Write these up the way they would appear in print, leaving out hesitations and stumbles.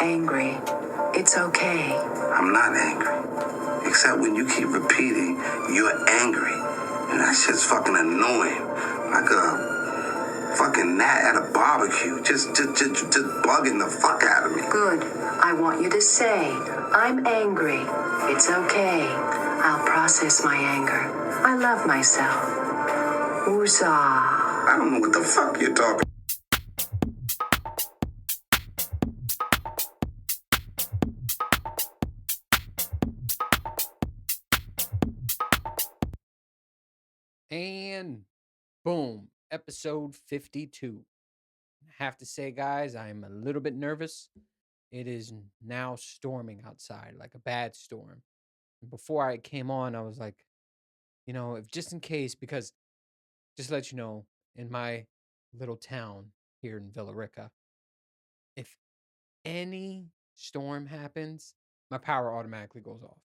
angry. It's okay. I'm not angry. Except when you keep repeating, you're angry. And that shit's fucking annoying. Like a fucking gnat at a barbecue. Just bugging the fuck out of me. Good. I want you to say, I'm angry. It's okay. I'll process my anger. I love myself. Woozah. I don't know what the fuck you're talking. And boom, episode 52. I have to say, guys, I'm a little bit nervous. It is now storming outside, like a bad storm. Before I came on, I was like, if just in case, because just to let you know, in my little town here in Villa Rica, if any storm happens, my power automatically goes off.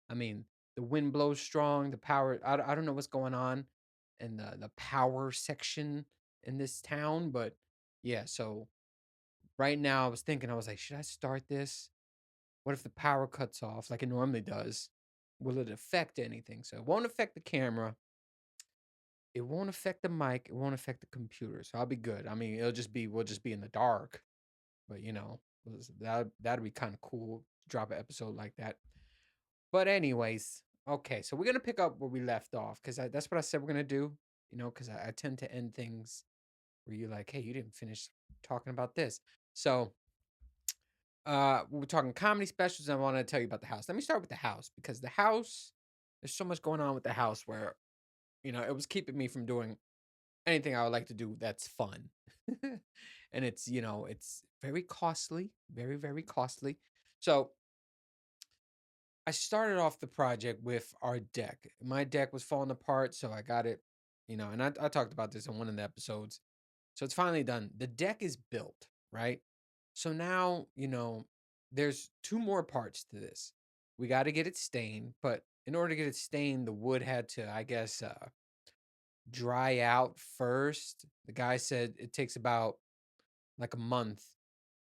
I mean, the wind blows strong, the power, I don't know what's going on in the power section in this town, but yeah, so right now I was thinking, I was like, should I start this? What if the power cuts off like it normally does? Will it affect anything? So it won't affect the camera. It won't affect the mic. It won't affect the computer. So I'll be good. I mean, we'll just be in the dark. But that'd be kind of cool to drop an episode like that. But anyways, okay, so we're gonna pick up where we left off because that's what I said we're gonna do. Because I tend to end things where you're like, hey, you didn't finish talking about this. So we're talking comedy specials, and I want to tell you about the house. Let me start with the house because the house, there's so much going on with the house where, it was keeping me from doing anything I would like to do that's fun. And it's very costly, very, very costly. So I started off the project with our deck. My deck was falling apart, so I got it, and I talked about this in one of the episodes. So it's finally done. The deck is built, right? So now, there's two more parts to this. We got to get it stained, but in order to get it stained, the wood had to, I guess, dry out first. The guy said it takes about like a month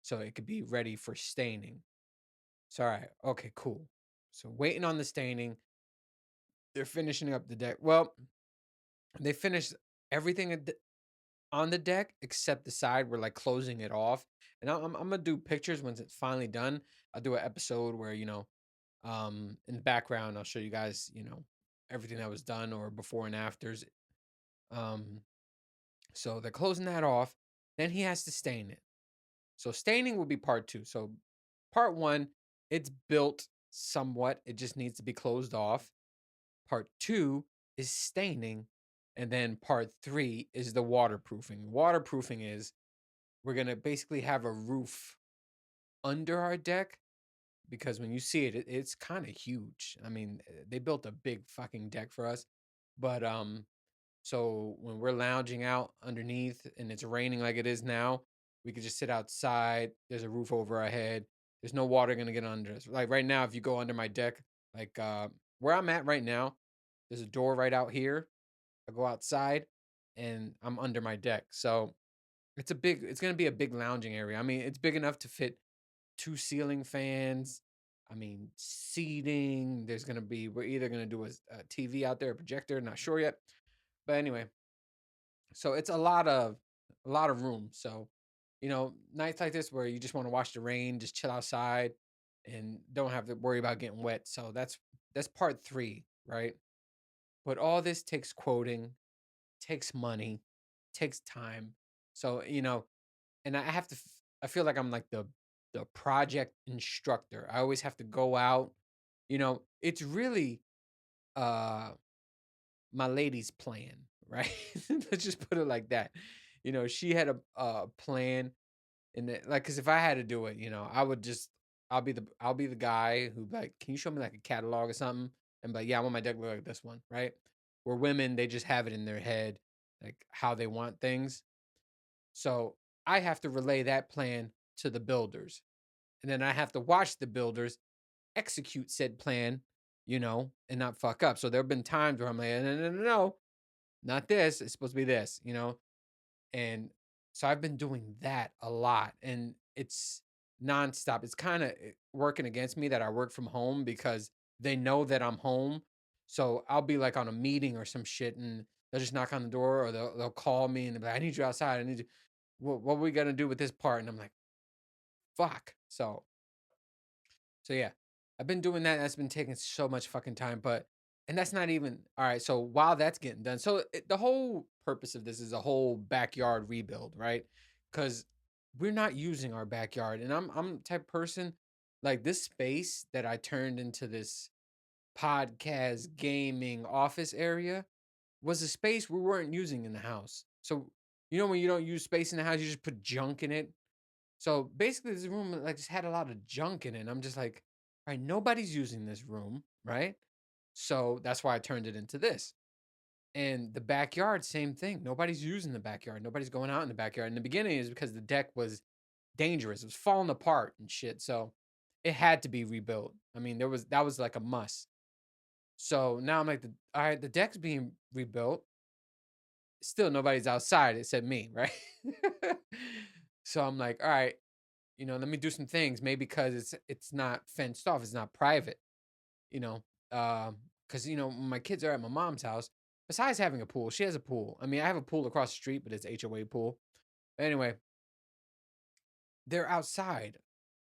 so it could be ready for staining. So, all right, okay, cool. So waiting on the staining. They're finishing up the deck. Well, they finished everything on the deck except the side. We're like closing it off, and I'm gonna do pictures once it's finally done. I'll do an episode where in the background I'll show you guys everything that was done or before and afters. Um, so they're closing that off. Then he has to stain it. So staining will be part two. So part one, it's built somewhat. It just needs to be closed off. Part two is staining. And then part three is the waterproofing. Waterproofing is we're going to basically have a roof under our deck because when you see it, it's kind of huge. I mean, they built a big fucking deck for us. But so when we're lounging out underneath and it's raining like it is now, we could just sit outside. There's a roof over our head. There's no water going to get under us. Like right now, if you go under my deck, like where I'm at right now, there's a door right out here. I go outside and I'm under my deck. So it's going to be a big lounging area. I mean, it's big enough to fit two ceiling fans. I mean, seating. We're either going to do a TV out there, a projector, not sure yet. But anyway, so it's a lot of room. So, nights like this where you just want to watch the rain, just chill outside and don't have to worry about getting wet. So that's part three, right? But all this takes quoting, takes money, takes time. So, and I feel like I'm like the project instructor. I always have to go out. It's really uh my lady's plan, right? Let's just put it like that. She had a plan, and because if I had to do it, I'll be the guy who like, can you show me like a catalog or something? And like, yeah, I want my deck to look like this one, right? Where women they just have it in their head like how they want things. So I have to relay that plan to the builders, and then I have to watch the builders execute said plan, and not fuck up. So there have been times where I'm like, no, no, no, no, not this. It's supposed to be this. And so I've been doing that a lot. And it's nonstop. It's kind of working against me that I work from home because they know that I'm home. So I'll be like on a meeting or some shit, and they'll just knock on the door, or they'll call me and they'll be like, "I need you outside. I need you. What are we gonna do with this part?" And I'm like, "Fuck." So yeah, I've been doing that. That's been taking so much fucking time, but and that's not even all right. So while that's getting done, so the whole purpose of this is a whole backyard rebuild, right? Because we're not using our backyard, and I'm the type of person like this space that I turned into this podcast gaming office area was a space we weren't using in the house. So you know when you don't use space in the house, you just put junk in it. So basically, this room like just had a lot of junk in it. And I'm just like, all right, nobody's using this room, right? So that's why I turned it into this. And the backyard, same thing. Nobody's using the backyard. Nobody's going out in the backyard. In the beginning, is because the deck was dangerous. It was falling apart and shit. So it had to be rebuilt. I mean, that was like a must. So now I'm like, all right, the deck's being rebuilt. Still, nobody's outside except me, right? So I'm like, all right, let me do some things. Maybe because it's not fenced off, it's not private, you know. Because when my kids are at my mom's house, besides having a pool, she has a pool. I mean, I have a pool across the street, but it's HOA pool. But anyway, they're outside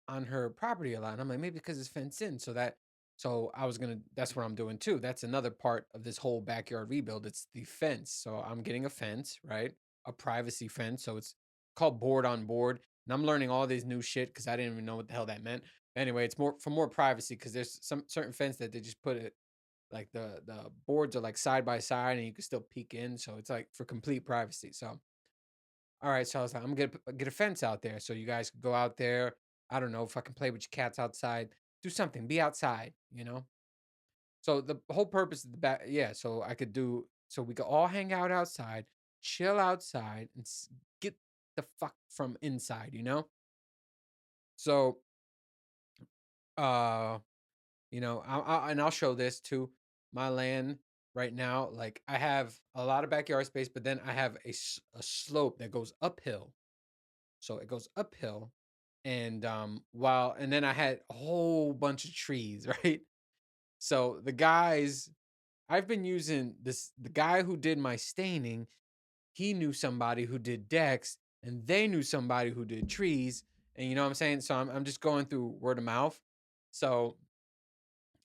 on her property a lot. And I'm like, maybe because it's fenced in, so I was gonna that's what I'm doing too. That's another part of this whole backyard rebuild. It's the fence. So I'm getting a fence, right? A privacy fence. So it's called board on board. And I'm learning all this new shit because I didn't even know what the hell that meant. Anyway, it's more for more privacy because there's some certain fence that they just put it like the boards are like side by side and you can still peek in. So it's like for complete privacy. So all right, so I was like, I'm gonna get a fence out there so you guys can go out there. I don't know, fucking play with your cats outside. Do something. Be outside. So the whole purpose of the back, yeah. So we could all hang out outside, chill outside, and get the fuck from inside. So, uh, and I'll show this too. My land right now, like I have a lot of backyard space, but then I have a slope that goes uphill. So it goes uphill, and and then I had a whole bunch of trees, right? So I've been using this. The guy who did my staining, he knew somebody who did decks, and they knew somebody who did trees. And you know what I'm saying? So I'm just going through word of mouth. So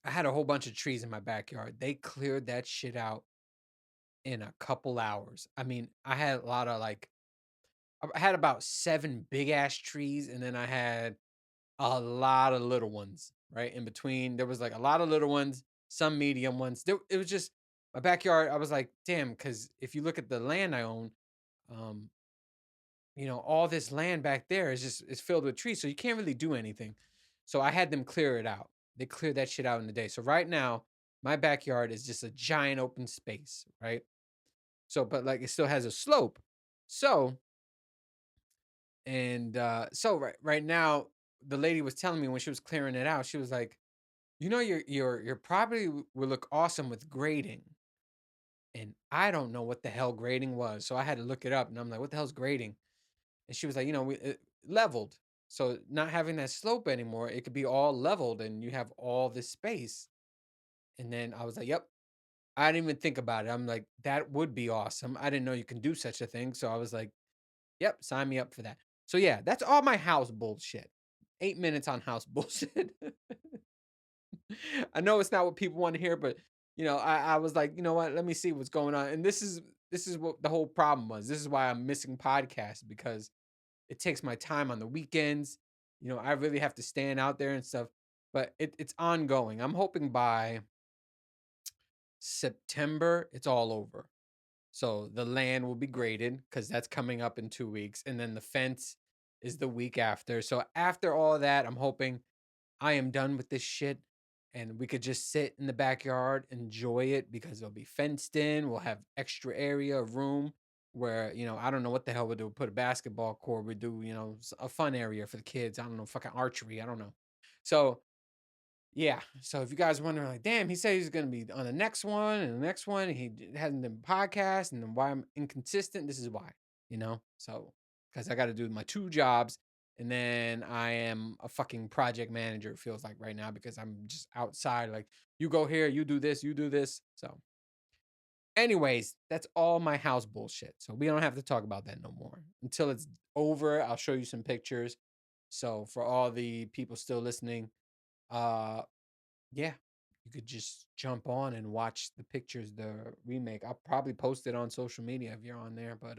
I had a whole bunch of trees in my backyard. They cleared that shit out in a couple hours. I mean, I had a lot of I had about 7 big ass trees, and then I had a lot of little ones, right? In between, there was like a lot of little ones, some medium ones. It was just my backyard. I was like, damn, because if you look at the land I own, um, all this land back there is filled with trees, so you can't really do anything. So I had them clear it out. They cleared that shit out in the day. So right now, my backyard is just a giant open space, right? So, but like it still has a slope. So right now, the lady was telling me when she was clearing it out, she was like, your property will look awesome with grading. And I don't know what the hell grading was. So I had to look it up and I'm like, what the hell's grading? And she was like, leveled. So not having that slope anymore, it could be all leveled and you have all this space. And then I was like, yep. I didn't even think about it. I'm like, that would be awesome. I didn't know you can do such a thing. So I was like, yep, sign me up for that. So yeah, that's all my house bullshit. 8 minutes on house bullshit. I know it's not what people want to hear, but I was like, you know what? Let me see what's going on. And this is what the whole problem was. This is why I'm missing podcasts because it takes my time on the weekends. I really have to stand out there and stuff. But it's ongoing. I'm hoping by September it's all over. So the land will be graded because that's coming up in 2 weeks, and then the fence is the week after. So after all that, I'm hoping I am done with this shit and we could just sit in the backyard, enjoy it because it'll be fenced in. We'll have extra area of room where, I don't know what the hell we'll do. Put a basketball court. We do, a fun area for the kids. I don't know, fucking archery. I don't know. So, yeah. So if you guys are wondering, like, damn, he said he's going to be on the next one and the next one. And hasn't been podcast and then why I'm inconsistent. This is why, So, because I got to do my 2 jobs And then I am a fucking project manager, it feels like right now, because I'm just outside. Like, you go here, you do this, you do this. So, anyways, that's all my house bullshit. So we don't have to talk about that no more. Until it's over, I'll show you some pictures. So for all the people still listening, uh yeah, you could just jump on and watch the pictures, the remake. I'll probably post it on social media if you're on there. But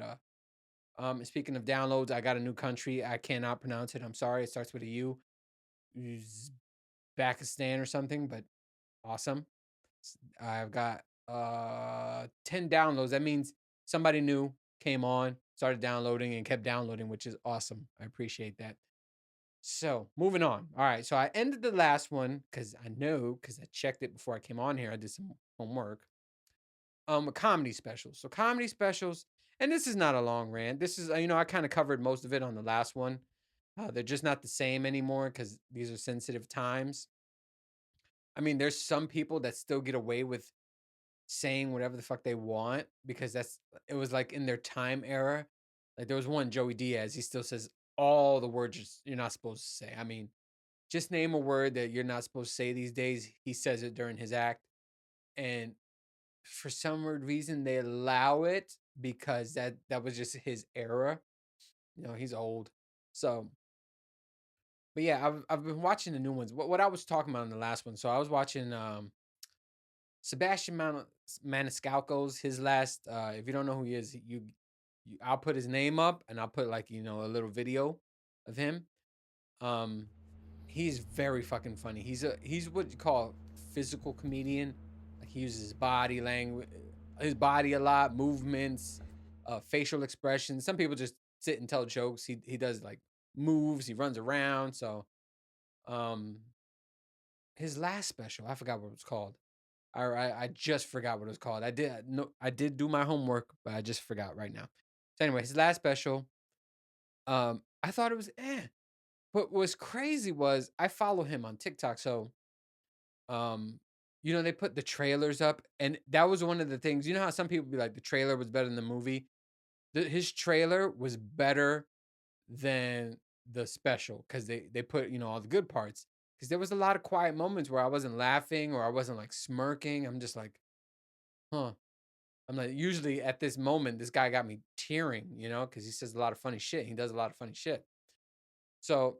speaking of downloads, I got a new country. I cannot pronounce it. I'm sorry. It starts with a U. Uzbekistan or something, but awesome. I've got 10 downloads. That means somebody new came on, started downloading and kept downloading, which is awesome. I appreciate that. So, moving on. All right, so I ended the last one because I checked it before I came on here. I did some homework. Comedy specials. So comedy specials, and this is not a long rant. This is, I kind of covered most of it on the last one. They're just not the same anymore because these are sensitive times. I mean, there's some people that still get away with saying whatever the fuck they want because it was like in their time era. Like there was one, Joey Diaz, he still says all the words you're not supposed to say. I mean, just name a word that you're not supposed to say these days. He says it during his act. And for some weird reason, they allow it because that was just his era. He's old. So, but yeah, I've been watching the new ones. What I was talking about in the last one. So I was watching Sebastian Maniscalco's his last. If you don't know who he is, I'll put his name up and I'll put like a little video of him. Um, he's very fucking funny. He's what you call physical comedian. Like he uses his body language, his body a lot, movements, facial expressions. Some people just sit and tell jokes. He does like moves. He runs around. So um, his last special, I forgot what it was called. I just forgot what it was called. I did do my homework, but I just forgot right now. So anyway, his last special, I thought it was But what's crazy was I follow him on TikTok. So um, they put the trailers up, and that was one of the things. You know how some people be like the trailer was better than the movie? His trailer was better than the special because they put all the good parts. Because there was a lot of quiet moments where I wasn't laughing or I wasn't like smirking. I'm just like, huh. I'm like, usually at this moment, this guy got me tearing, because he says a lot of funny shit. He does a lot of funny shit. So,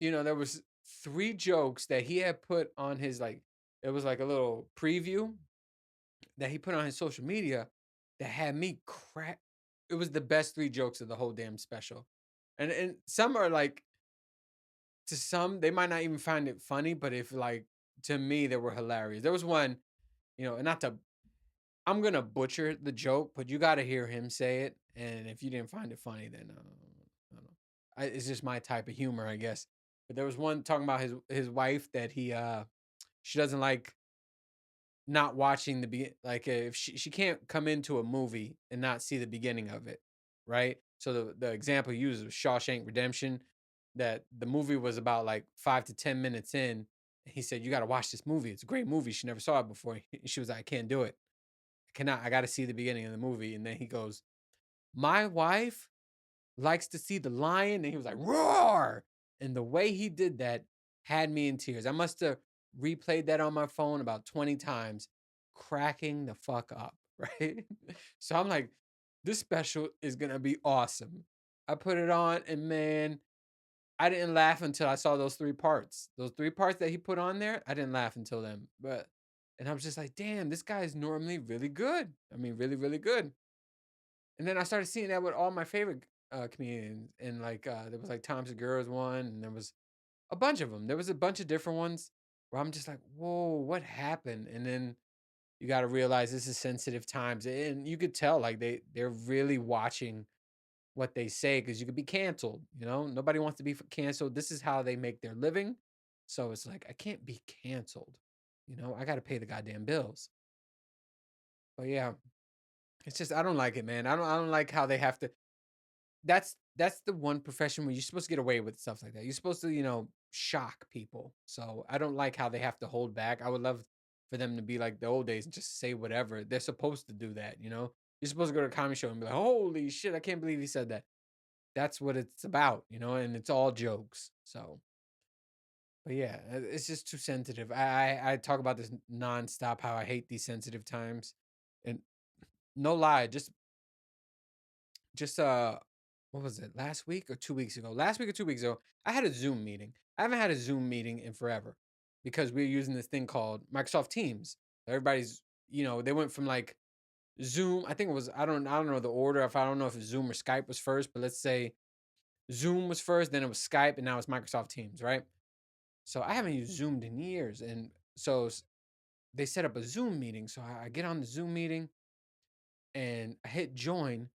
there was three jokes that he had put on his like, it was like a little preview that he put on his social media that had me crack. It was the best three jokes of the whole damn special. And some are like, to some, they might not even find it funny, but if like, to me, they were hilarious. There was one, and not to I'm gonna butcher the joke, but you gotta hear him say it. And if you didn't find it funny, then I don't know. It's just my type of humor, I guess. But there was one talking about his wife that she doesn't like not watching like if she can't come into a movie and not see the beginning of it, right? So the example he used was Shawshank Redemption, that the movie was about like 5 to 10 minutes in. And he said, "You got to watch this movie. It's a great movie. She never saw it before." She was like, "I can't do it. I got to see the beginning of the movie." And then he goes, "My wife likes to see the lion." And he was like, "Roar." And the way he did that had me in tears. I must have replayed that on my phone about 20 times, cracking the fuck up. Right. So I'm like, this special is going to be awesome. I put it on, and man, I didn't laugh until I saw those three parts. Those three parts that he put on there, I didn't laugh until then. And I was just like, damn, this guy is normally really good. I mean, really, really good. And then I started seeing that with all my favorite comedians. And like, there was like Tom Segura's one, and there was a bunch of them. There was a bunch of different ones where I'm just like, whoa, what happened? And then you got to realize this is sensitive times. And you could tell like they're really watching what they say because you could be canceled. Nobody wants to be canceled. This is how they make their living. So it's like, I can't be canceled. I got to pay the goddamn bills. But yeah, it's just I don't like it, man. I don't like how they have to. That's the one profession where you're supposed to get away with stuff like that. You're supposed to, shock people. So I don't like how they have to hold back. I would love for them to be like the old days and just say whatever. They're supposed to do that. You're supposed to go to a comedy show and be like, "Holy shit, I can't believe he said that." that's what it's about, and it's all jokes. So, but yeah, it's just too sensitive. I talk about this nonstop how I hate these sensitive times, and no lie, just what was it, last week or 2 weeks ago? Last week or 2 weeks ago, I had a Zoom meeting. I haven't had a Zoom meeting in forever because we're using this thing called Microsoft Teams. Everybody's, they went from like Zoom. I think it was, I don't know the order. If I don't know if Zoom or Skype was first, but let's say Zoom was first, then it was Skype, and now it's Microsoft Teams, right? So I haven't used Zoom in years, and so they set up a Zoom meeting. So I get on the Zoom meeting and I hit join,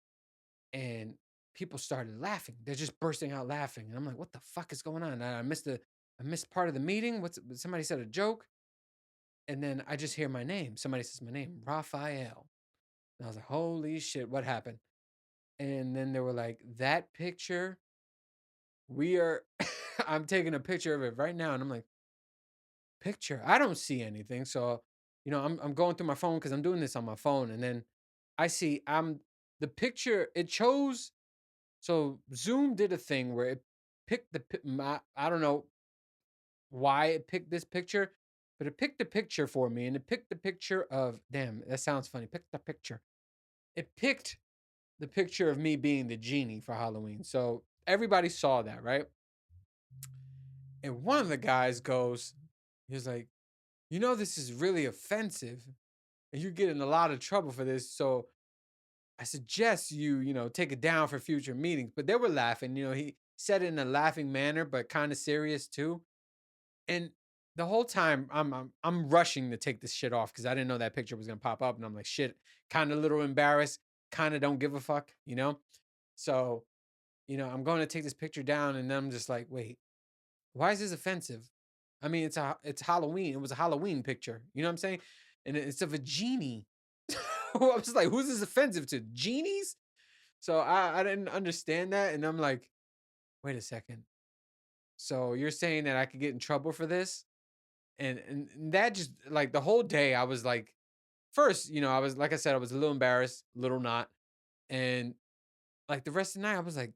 and people started laughing. They're just bursting out laughing, and I'm like, "What the fuck is going on?" I missed part of the meeting. Somebody said a joke, and then I just hear my name. Somebody says my name, Raphael, and I was like, "Holy shit, what happened?" And then they were like, "That picture, we are." I'm taking a picture of it right now, and I'm like, "Picture? I don't see anything." So, I'm going through my phone because I'm doing this on my phone, and then I see I'm the picture. It chose. So Zoom did a thing where it picked I don't know why it picked this picture, but it picked the picture for me, and it picked the picture of, damn, that sounds funny. Picked the picture. It picked the picture of me being the genie for Halloween. So everybody saw that, right? And one of the guys goes, he was like, this is really offensive, and you're getting a lot of trouble for this. So I suggest you take it down for future meetings. But they were laughing. He said it in a laughing manner, but kind of serious too. And the whole time I'm rushing to take this shit off because I didn't know that picture was gonna pop up. And I'm like, shit, kind of a little embarrassed, kind of don't give a fuck. So, I'm going to take this picture down, and then I'm just like, wait, why is this offensive? I mean, it's Halloween. It was a Halloween picture. You know what I'm saying? And it's of a genie. I was like, who's this offensive to? Genies? So I didn't understand that. And I'm like, wait a second. So you're saying that I could get in trouble for this? And that just, like, the whole day I was like, first, I was, like I said, I was a little embarrassed, little not. And like the rest of the night, I was like,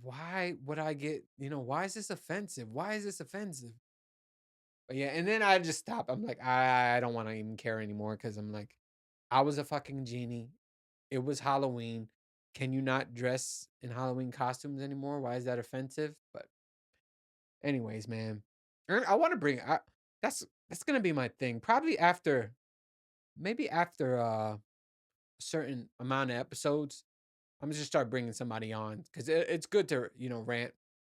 why would I why is this offensive? Why is this offensive? But yeah, and then I just stopped. I'm like, I don't want to even care anymore because I'm like, I was a fucking genie. It was Halloween. Can you not dress in Halloween costumes anymore? Why is that offensive? But anyways, man, I want to bring. That's gonna be my thing. Probably maybe after a certain amount of episodes, I'm gonna just start bringing somebody on because it's good to rant.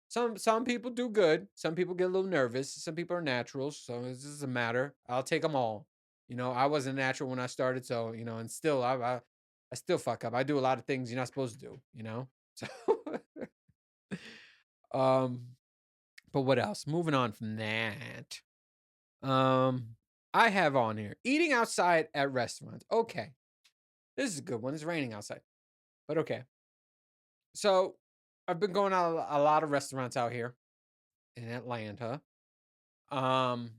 Some people do good. Some people get a little nervous. Some people are naturals, so it doesn't matter. I'll take them all. I wasn't natural when I started, so and still I still fuck up. I do a lot of things you're not supposed to do. So, um, but what else? Moving on from that. Um, I have on here eating outside at restaurants. Okay, this is a good one. It's raining outside, but okay. So I've been going out a lot of restaurants out here in Atlanta. Um,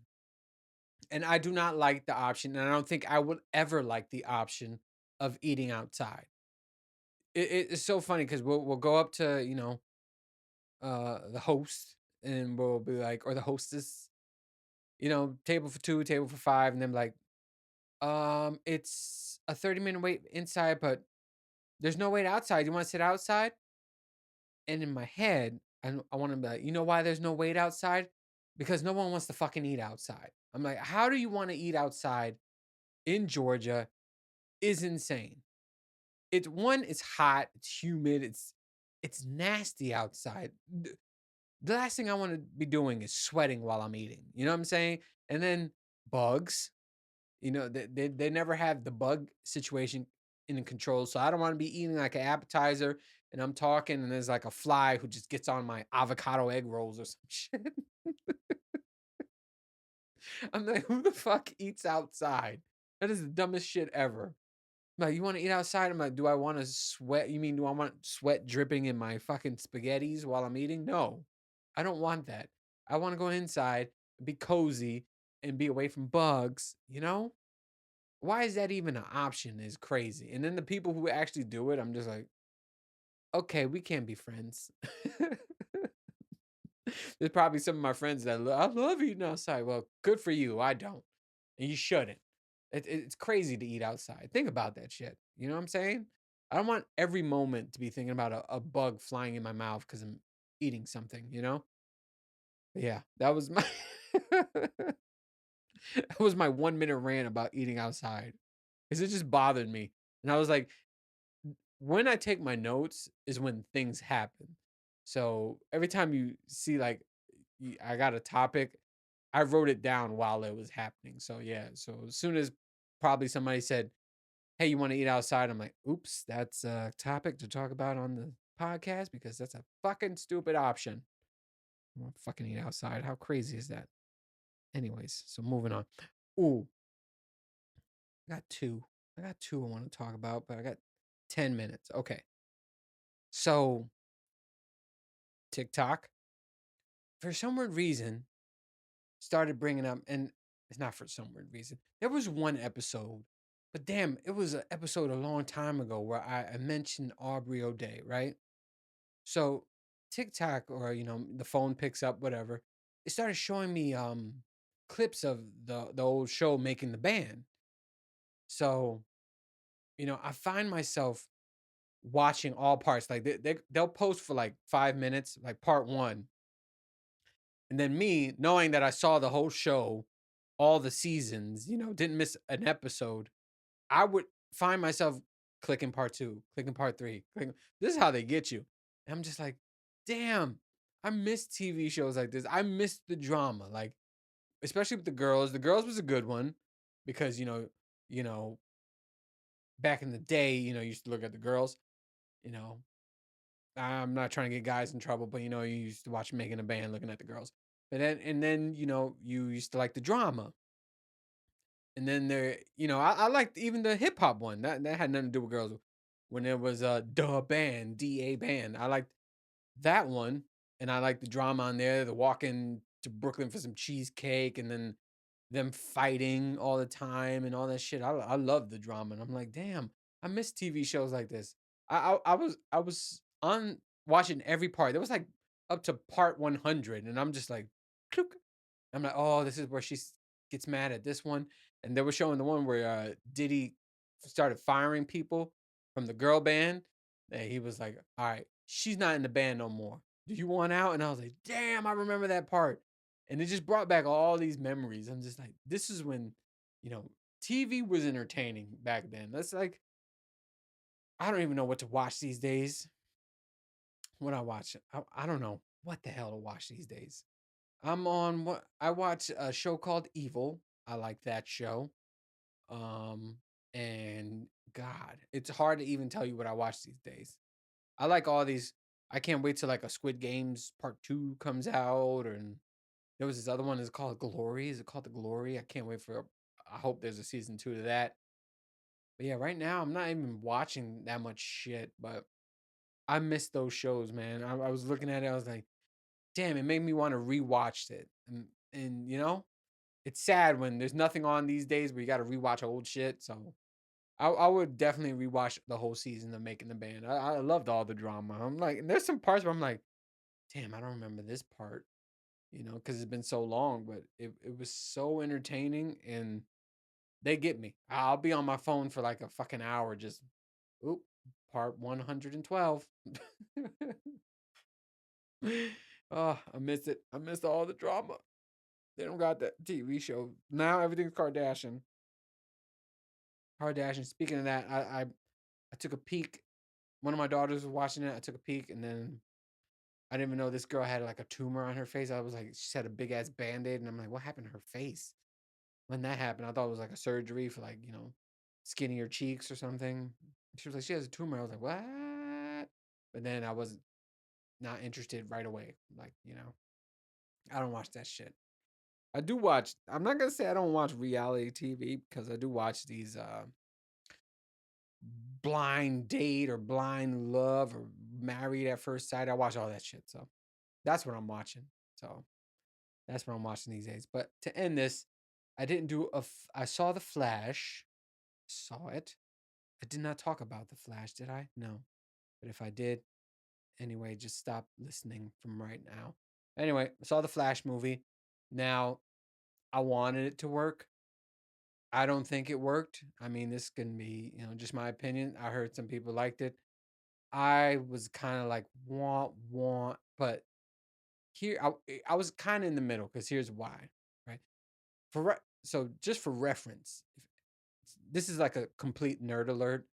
and I do not like the option, and I don't think I would ever like the option of eating outside. It's so funny because we'll go up to the host, and we'll be like, or the hostess, table for two, table for five, and then like, it's a 30-minute wait inside, but there's no wait outside. You want to sit outside? And in my head, I want to be like, you know why there's no wait outside? Because no one wants to fucking eat outside. I'm like, how do you want to eat outside in Georgia? Is insane. It's hot, it's humid, it's nasty outside. The last thing I want to be doing is sweating while I'm eating. You know what I'm saying? And then bugs. They never have the bug situation in control. So I don't want to be eating like an appetizer and I'm talking and there's like a fly who just gets on my avocado egg rolls or some shit. I'm like, who the fuck eats outside? That is the dumbest shit ever. I'm like, you want to eat outside? I'm like, do I want to sweat? You mean, do I want sweat dripping in my fucking spaghettis while I'm eating? No, I don't want that. I want to go inside, be cozy, and be away from bugs. Why is that even an option is crazy. And then the people who actually do it, I'm just like, okay, we can't be friends. There's probably some of my friends that I love eating outside. Well, good for you. I don't, and you shouldn't. It's crazy to eat outside. Think about that shit. You know what I'm saying? I don't want every moment to be thinking about a bug flying in my mouth because I'm eating something. You know? But yeah, that was my that was my 1 minute rant about eating outside because it just bothered me, and I was like, when I take my notes is when things happen. So every time you see like I got a topic, I wrote it down while it was happening. So yeah, so as soon as probably somebody said, "Hey, you want to eat outside?" I'm like, "Oops, that's a topic to talk about on the podcast because that's a fucking stupid option. I want to fucking eat outside. How crazy is that?" Anyways, so moving on. Ooh, I got two. I got two I want to talk about, but I got 10 minutes. Okay. So TikTok, for some weird reason, started bringing up, and it's not for some weird reason. There was one episode, but damn, it was an episode a long time ago where I mentioned Aubrey O'Day, right? So TikTok or the phone picks up whatever. It started showing me clips of the old show Making the Band. So I find myself watching all parts. Like they'll post for like 5 minutes, like part one, and then me knowing that I saw the whole show, all the seasons, didn't miss an episode. I would find myself clicking part two, clicking part three, clicking. This is how they get you. And I'm just like, damn, I miss TV shows like this. I miss the drama, like especially with the girls. The girls was a good one because you know, back in the day, you used to look at the girls. You know, I'm not trying to get guys in trouble, but you used to watch Making a Band, looking at the girls. But then you used to like the drama. And then I liked even the hip hop one. That had nothing to do with girls. When it was Da Band, DA Band. I liked that one. And I liked the drama on there, the walking to Brooklyn for some cheesecake and then them fighting all the time and all that shit. I love the drama. And I'm like, damn, I miss TV shows like this. I was on watching every part. There was like up to part 100, and I'm just like, clook. I'm like, oh, this is where she gets mad at this one. And they were showing the one where Diddy started firing people from the girl band. And he was like, all right, she's not in the band no more. Do you want out? And I was like, damn, I remember that part. And it just brought back all these memories. I'm just like, this is when, you know, TV was entertaining back then. That's like, I don't even know what to watch these days. What I watch, I don't know what the hell to watch these days. I'm on what I watch a show called Evil. I like that show. Um, and God, it's hard to even tell you what I watch these days. I like all these. I can't wait till like a Squid Games part two comes out, and there was this other one. It's called Glory. Is it called The Glory? I can't wait for. I hope there's a season two to that. But yeah, right now I'm not even watching that much shit. But I miss those shows, man. I was looking at it. I was like, damn, it made me want to rewatch it. And it's sad when there's nothing on these days where you got to rewatch old shit. So I would definitely rewatch the whole season of Making the Band. I loved all the drama. I'm like, and there's some parts where I'm like, damn, I don't remember this part, because it's been so long, but it was so entertaining and they get me. I'll be on my phone for like a fucking hour, just, oop, part 112. Oh, I miss it. I missed all the drama. They don't got that TV show. Now everything's Kardashian. Kardashian. Speaking of that, I took a peek. One of my daughters was watching it. I took a peek, and then I didn't even know this girl had like a tumor on her face. I was like, she had a big ass band-aid, and I'm like, what happened to her face? When that happened, I thought it was like a surgery for like, skinnier cheeks or something. She was like, she has a tumor. I was like, what? But then I was not interested right away. Like, I don't watch that shit. I do watch, I'm not gonna say I don't watch reality TV because I do watch these blind date or blind love or married at first sight. I watch all that shit. So that's what I'm watching. So that's what I'm watching these days. But to end this, I didn't do I saw The Flash. Saw it. I did not talk about The Flash, did I? No. But if I did, Anyway, just stop listening from right now. Anyway, I saw the Flash movie. Now, I wanted it to work. I don't think it worked. I mean, this can be, just my opinion. I heard some people liked it. I was kind of like want, but here I was kind of in the middle because here's why, right? So just for reference, this is like a complete nerd alert.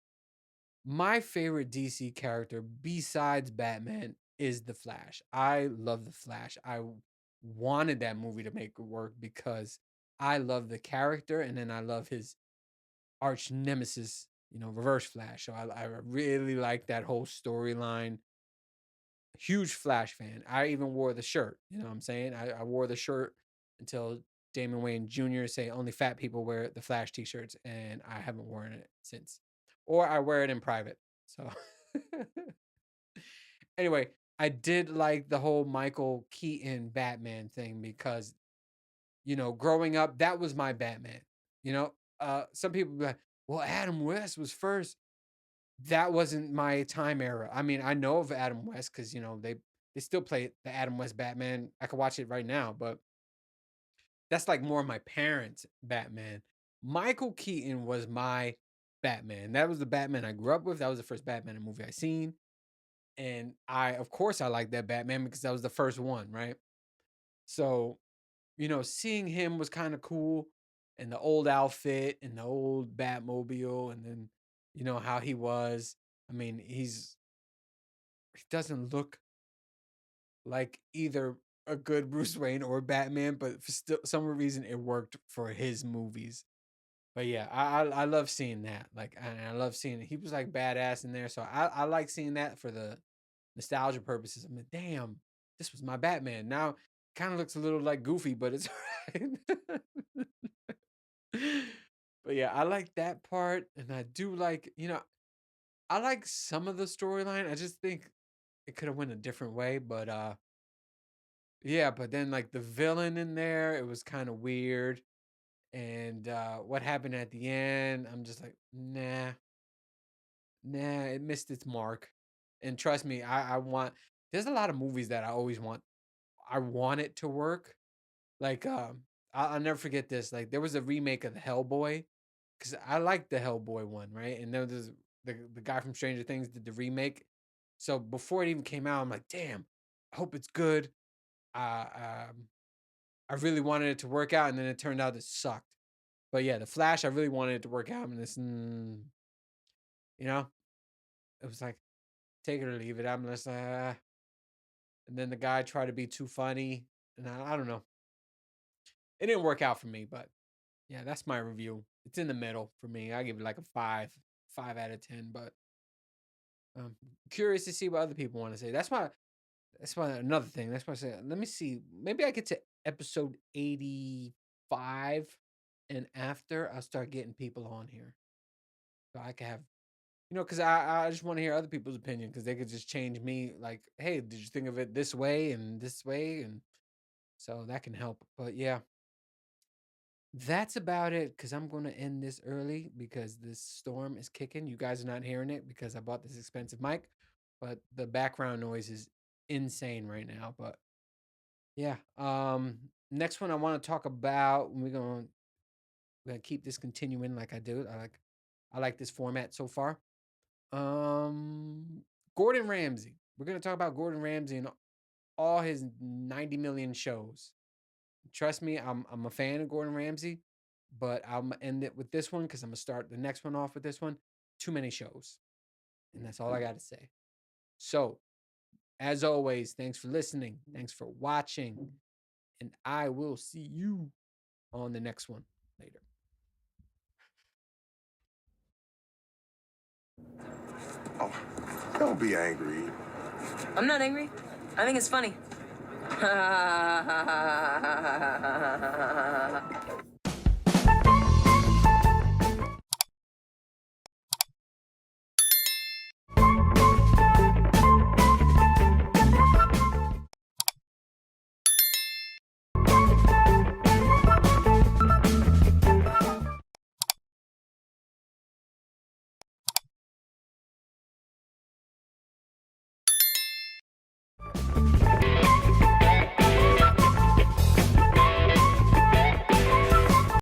My favorite DC character besides Batman is the Flash. I love the Flash. I wanted that movie to make it work because I love the character and then I love his arch nemesis, Reverse Flash. So I really like that whole storyline. Huge Flash fan. I even wore the shirt. You know what I'm saying? I wore the shirt until Damon Wayne Jr. say only fat people wear the Flash t-shirts, and I haven't worn it since. Or I wear it in private. So anyway, I did like the whole Michael Keaton Batman thing because, growing up, that was my Batman. Some people be like, well, Adam West was first. That wasn't my time era. I mean, I know of Adam West because they still play the Adam West Batman. I could watch it right now, but that's like more my parents' Batman. Michael Keaton was my Batman. That was the Batman I grew up with. That was the first Batman movie I seen. And of course, I like that Batman because that was the first one, right? So, seeing him was kind of cool, and the old outfit and the old Batmobile, and then, how he was. I mean, he doesn't look like either a good Bruce Wayne or Batman, but for still some reason it worked for his movies. But yeah, I love seeing that. Like, and I love seeing it. He was like badass in there, so I like seeing that for the nostalgia purposes. I'm like, damn, this was my Batman. Now, kind of looks a little like Goofy, but it's alright. But yeah, I like that part, and I do like, I like some of the storyline. I just think it could have went a different way, but yeah, but then like the villain in there, it was kind of weird. And what happened at the end, I'm just like, nah, it missed its mark. And trust me, I want there's a lot of movies that I want it to work. Like I'll never forget this. Like there was a remake of the Hellboy, because I liked the Hellboy one, right? And then there's the guy from Stranger Things did the remake. So before it even came out, I'm like, damn, I hope it's good. Uh, um, I really wanted it to work out, and then it turned out it sucked. But yeah, the Flash, I really wanted it to work out, and you know, it was like take it or leave it. I'm just and then the guy tried to be too funny, and I don't know. It didn't work out for me, but yeah, that's my review. It's in the middle for me. I give it like a 5 out of 10. But curious to see what other people want to say. That's why another thing. That's why I say, let me see. Maybe I get to episode 85, and after I'll start getting people on here. So I can have, because I just want to hear other people's opinion because they could just change me. Like, hey, did you think of it this way and this way? And so that can help. But yeah, that's about it because I'm going to end this early because this storm is kicking. You guys are not hearing it because I bought this expensive mic, but the background noise is insane right now. But yeah, next one I want to talk about. We're gonna keep this continuing like I do. I like this format so far. Um, Gordon Ramsay. We're gonna talk about Gordon Ramsay and all his 90 million shows. Trust me, I'm a fan of Gordon Ramsay, but I'm gonna end it with this one because I'm gonna start the next one off with this one. Too many shows, and that's all I got to say. So, as always, thanks for listening. Thanks for watching, and I will see you on the next one later. Oh, don't be angry. I'm not angry. I think it's funny.